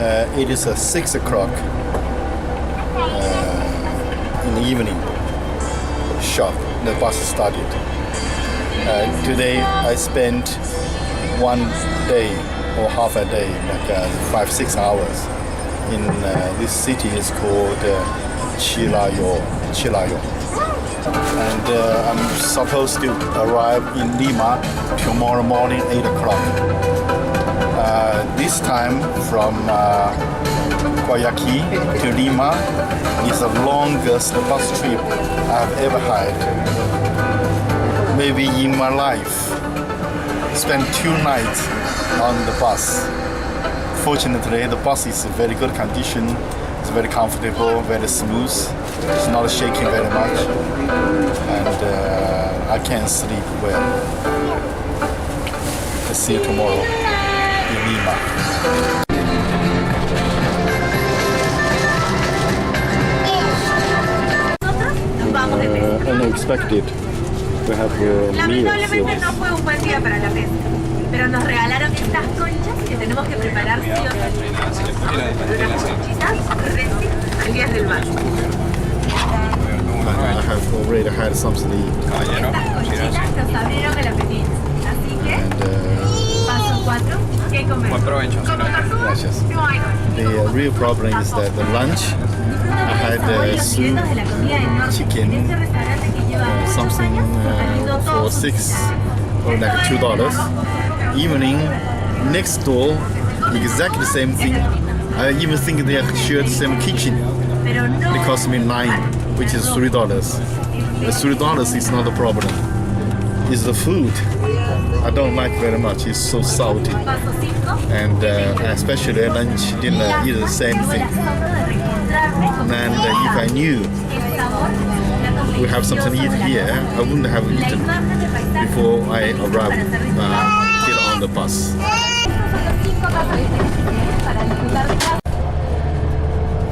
It is 6 o'clock in the evening. Sharp, the bus started. Today I spent one day or half a day, like 5-6 hours in this city is called Chillao. And I'm supposed to arrive in Lima tomorrow morning 8 o'clock. This time from Guayaquil to Lima is the longest bus trip I've ever had. Maybe in my life. Spent 2 nights on the bus. Fortunately, the bus is in very good condition. It's very comfortable, very smooth. It's not shaking very much. And I can sleep well. I'll see you tomorrow in Lima. Unexpected. We have meals. Lamentablemente no fue un buen día para la pesca, pero nos regalaron estas conchas que tenemos que preparar sí o sí. Unas conchitas recién salidas del mar. I have already had some sleep. Estas conchitas nos abrieron el apetito, así que paso 4, ¿qué comer? Buen provecho. Gracias. The real problem is that the lunch I had soup, chicken, something for $6 or like $2. Evening, next door, exactly the same thing. I even think they share the same kitchen. It cost me $9, which is $3. The $3 is not the problem. It's the food. I don't like very much. It's so salty. And especially lunch, dinner, is the same thing. And if I knew we have something to eat here, I wouldn't have eaten before I arrived here on the bus.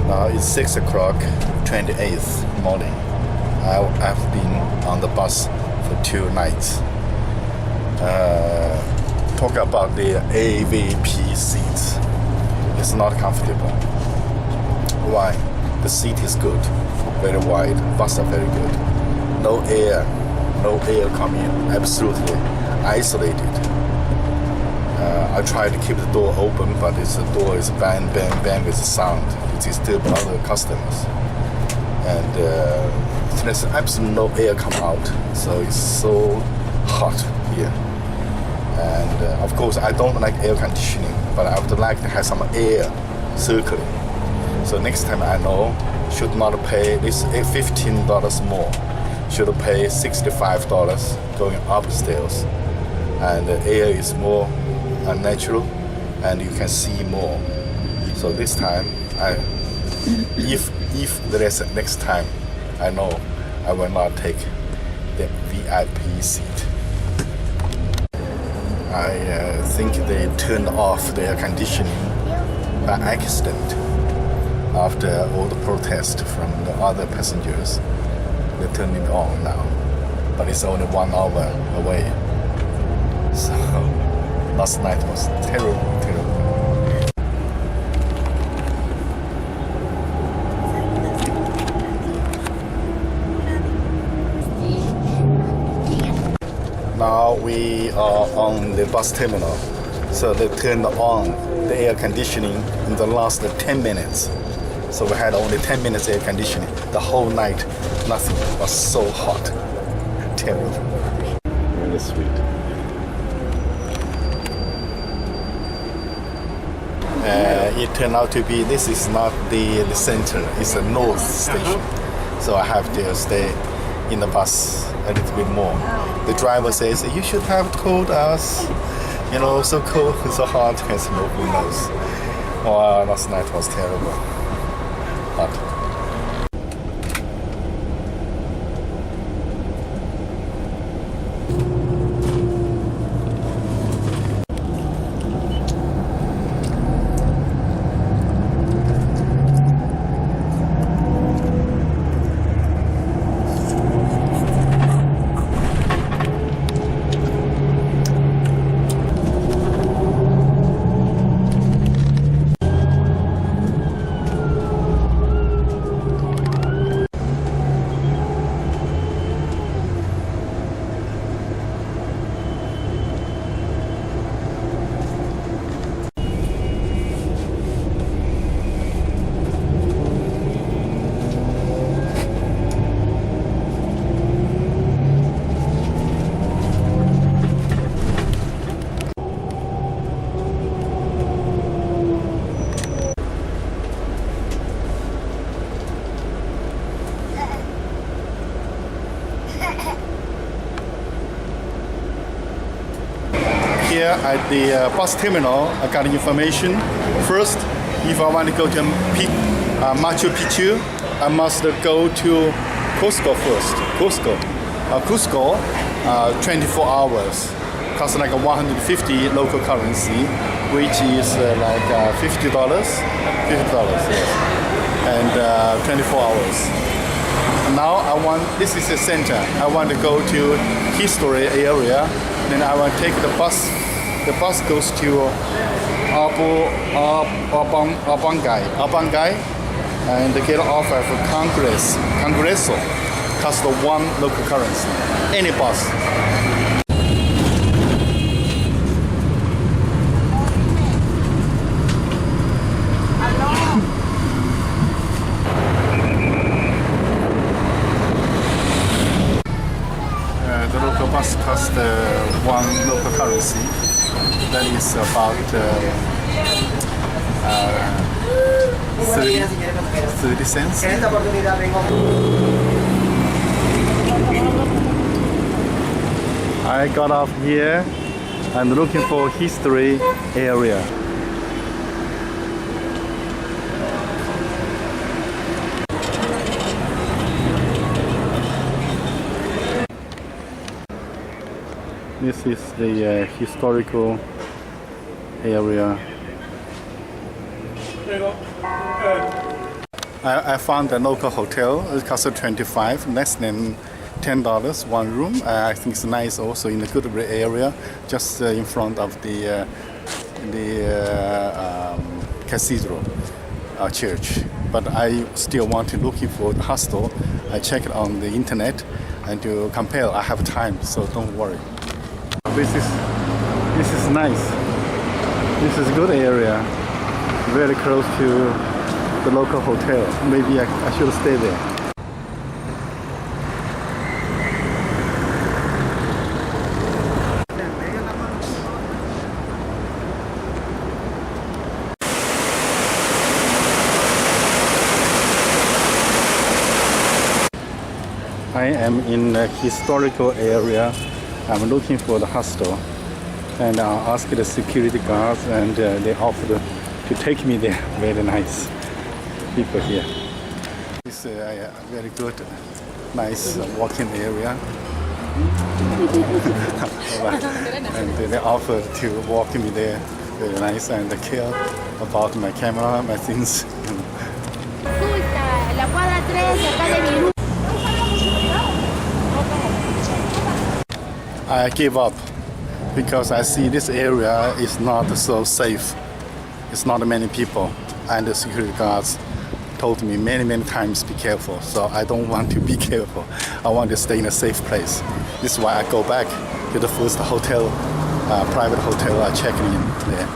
Now it's 6 o'clock, 28th morning. I've been on the bus for 2 nights. Talk about the AVP seats. It's not comfortable. Why? The seat is good, very wide, bus are very good. No air coming in, absolutely isolated. I tried to keep the door open, but the door is bang, bang, bang with the sound. It disturbs other customers. And there's absolutely no air come out, so it's so hot here. And of course, I don't like air conditioning, but I would like to have some air circling. So next time I know, should not pay this $15 more. Should pay $65 going upstairs. And the air is more natural and you can see more. So this time, if there is a next time, I know I will not take the VIP seat. I think they turned off the air conditioning by accident. After all the protest from the other passengers, they turned it on now. But it's only 1 hour away. So last night was terrible. Now we are on the bus terminal. So they turned on the air conditioning in the last 10 minutes. So we had only 10 minutes air conditioning. The whole night, nothing. It was so hot. Terrible. Really sweet. It turned out to be, this is not the center, it's the north station. So I have to stay in the bus a little bit more. The driver says, you should have told us, so cold, so hot. I said, no, who knows? Oh, last night was terrible. Hot. here at the bus terminal, I got information. First, if I want to go to Machu Picchu, I must go to Cusco first. Cusco, 24 hours. Costs like 150 local currency, which is like $50. $50, yes. And 24 hours. Now this is the center. I want to go to history area. Then I want to take the bus. The bus goes to Abangai, and get off at Congreso. Cost 1 local currency. Any bus. The local bus costs 1 local currency. That is about 30 cents. I got off here. I'm looking for history area. This is the historical area. I found a local hotel. It costs $25, less than $10 1 room. I think it's nice also in a good area, just in front of the cathedral church. But I still want to looking for the hostel. I checked on the internet and to compare. I have time, so don't worry. This is nice. This is a good area, very close to the local hotel. Maybe I should stay there. I am in a historical area. I'm looking for the hostel, and I asked the security guards, and they offered to take me there. Very nice people here. It's a very good, nice walking area. And they offered to walk me there. Very nice, and they care about my camera, my things. I gave up because I see this area is not so safe. It's not many people, and the security guards told me many times be careful. So I don't want to be careful. I want to stay in a safe place. This is why I go back to the first hotel, private hotel I checked in there.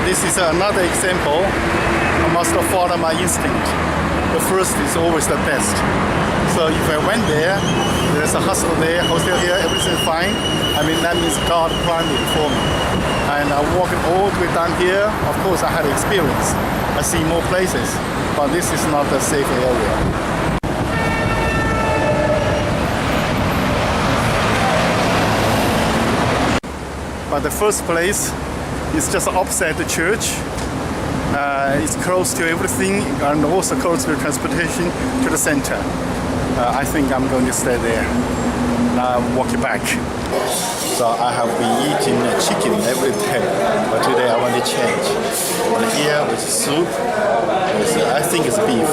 This is another example. I must follow my instinct. The first is always the best. So if I went there, there's a hostel there, hotel here, everything's fine. I mean, that means God planned it for me. And I walked all the way down here. Of course, I had experience. I see more places, but this is not a safe area. But the first place is just opposite the church. It's close to everything and also close to transportation to the center. I think I'm going to stay there. Now I'm walking back. So I have been eating chicken every day, but today I want to change. And here with soup, I think it's beef,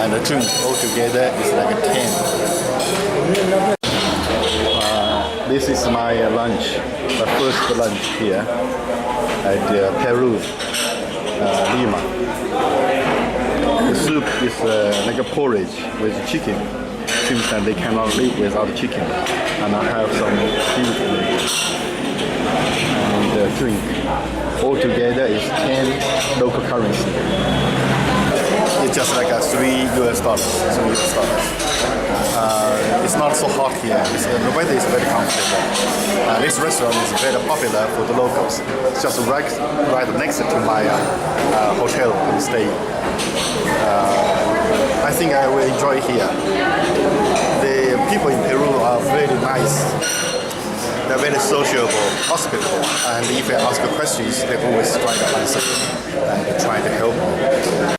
and the drink altogether is like a 10. This is my lunch, the first lunch here at Peru, Lima. The soup is like a porridge with chicken. Seems that they cannot live without chicken. And I have some beef and drink. Altogether is 10 local currency. It's just like a $3 US. It's not so hot here. The weather is very comfortable. This restaurant is very popular for the locals. It's just right next to my hotel I'm staying. I think I will enjoy here. The people in Peru are very nice. they're very sociable, hospitable, and if you ask questions, they always try to answer and try to help.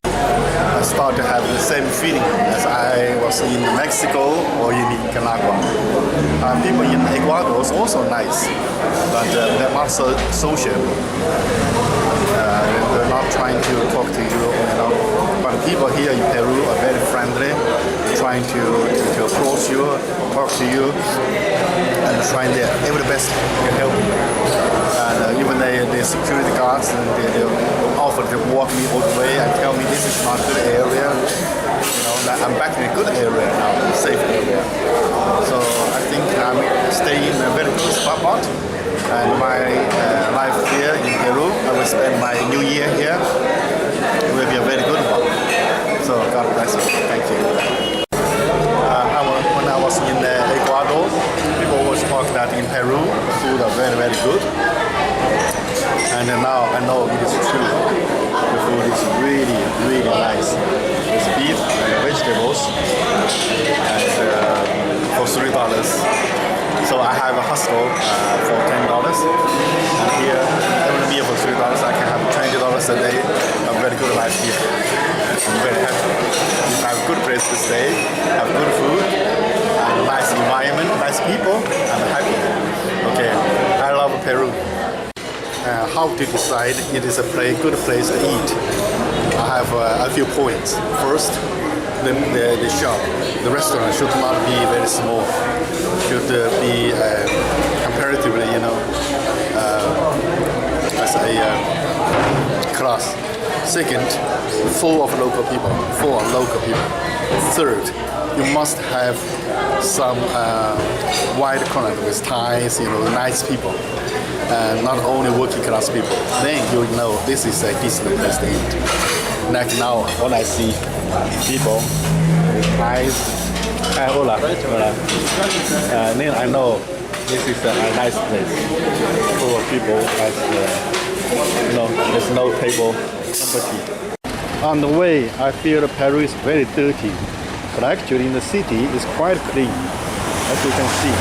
I start to have the same feeling as I was in Mexico or in Nicaragua. People in Ecuador is also nice, but they're not so social. They're not trying to talk to you, But people here in Peru are very friendly, trying to approach you, talk to you, and trying their every best to help you. And even the security guards, and they offer to walk me all the way and tell me this is not a good area. That I'm back in a good area now, a safe area. So I think I'm staying in a very good spot. And my life here in Peru, I will spend my new year here. It will be a very good one. So God bless you. Thank you. When I was in Ecuador, people always talk that in Peru, the food are very, very good. And now I know it is true. The food is really, really nice. It's beef and vegetables, and for $3. So I have a hostel for $10, and here every meal for $3 I can have $20 a day. A very good life here. I'm very happy. If I have a good place to stay, have good food, and a nice environment, nice people, I'm happy. Okay, I love Peru. How to decide it is a good place to eat? I have a few points. First, the shop, the restaurant should not be very small. Should be comparatively, as a class. Second, full of local people. Third, you must have some wide contact with Thais, nice people. Not only working class people. Then you know this is a decent place to eat. Like now, when I see people with Thais, hola. Then I know this is a nice place full of people. There's no table empty. On the way, I feel Peru is very dirty, but actually in the city it's quite clean. As you can see,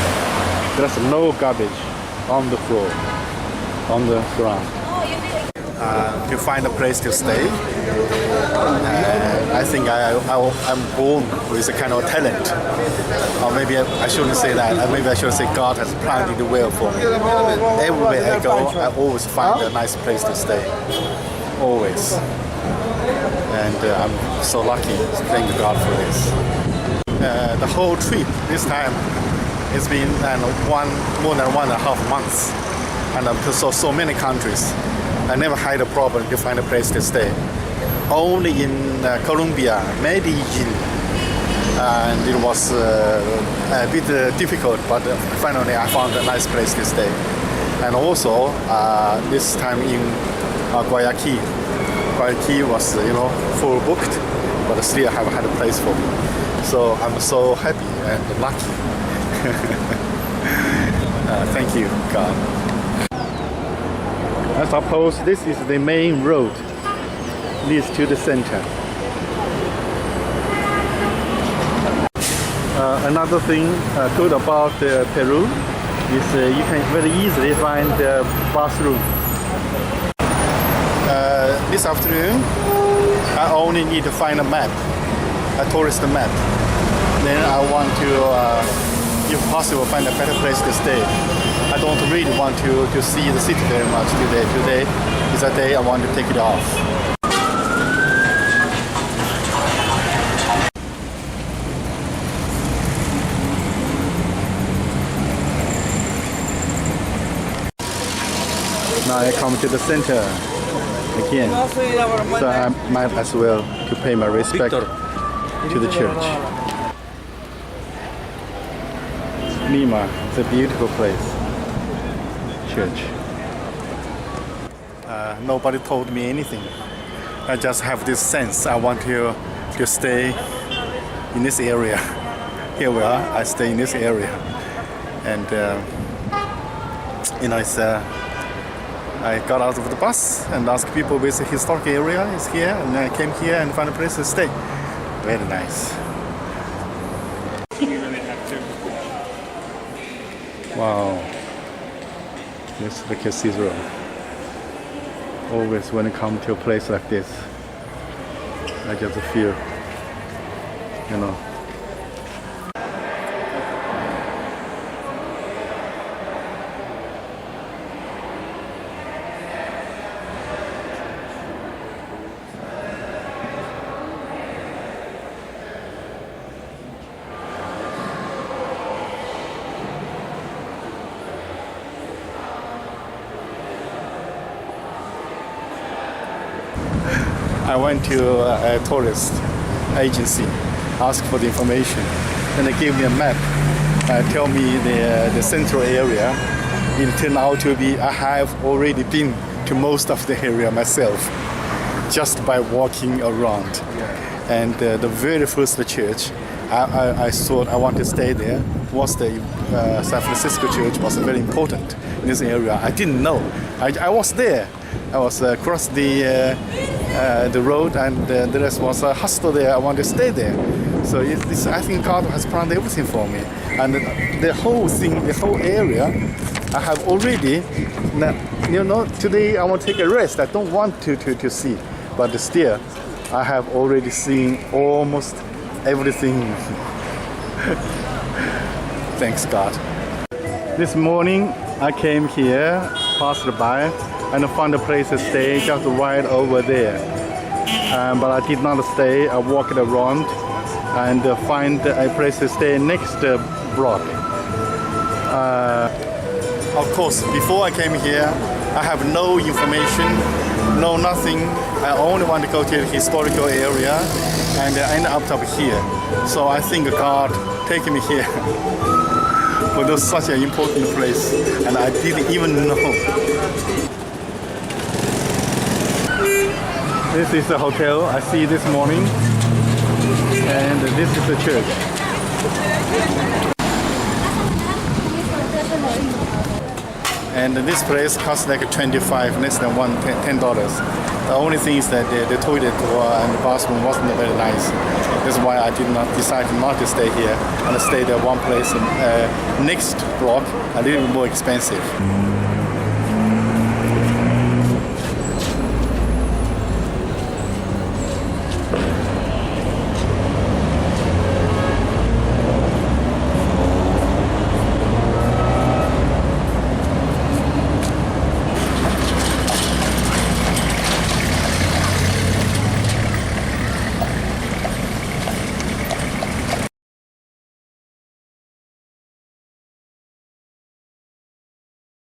there's no garbage on the floor, on the ground. To find a place to stay, I think I'm born with a kind of talent. Or maybe I shouldn't say that. Maybe I should say God has planned it well for me. Everywhere I go, I always find a nice place to stay. Always. And I'm so lucky. Thank God for this. The whole trip this time, it's been more than 1.5 months, and so many countries. I never had a problem to find a place to stay. Only in Colombia, Medellin, and it was a bit difficult, but finally I found a nice place to stay. And also this time in Guayaquil. Guayaquil was full booked, but still I have had a place for me. So I'm so happy and lucky. Thank you, God. I suppose this is the main road leads to the center. Another thing good about Peru is you can very easily find the bathroom. This afternoon, I only need to find a map, a tourist map. Then I want to, if possible, find a better place to stay. I don't really want to see the city very much today. Today is a day I want to take it off. Now I come to the center again, so I might as well to pay my respect to the church. Lima is a beautiful place. Church. Nobody told me anything. I just have this sense I want to stay in this area. Here we are. I stay in this area, and it's. I got out of the bus and asked people with the historic area is here, and I came here and found a place to stay. Very nice. Wow. This is the cathedral. Always when I come to a place like this, I just feel, you know. I went to a tourist agency, asked for the information, and they gave me a map, tell me the central area. It turned out to be I have already been to most of the area myself, just by walking around. And the very first church I thought I want to stay there was the San Francisco church. Was very important in this area. I didn't know. I was there. I was across the road, and there was a hostel there. I want to stay there. So I think God has planned everything for me. And the whole thing, the whole area, I have already, you know, today I want to take a rest. I don't want to see, but still, I have already seen almost everything. Thanks God. This morning I came here, passed by, and found a place to stay just right over there. But I did not stay. I walked around and find a place to stay next block. Of course, before I came here, I have no information, no nothing. I only want to go to the historical area, and I ended up here. So I think God taking me here for such an important place, and I didn't even know. This is the hotel I see this morning, and this is the church. And this place costs like $25, less than $10. The only thing is that the toilet and the bathroom wasn't very nice. That's why I decided not to stay here, and I stayed at one place next block, a little more expensive.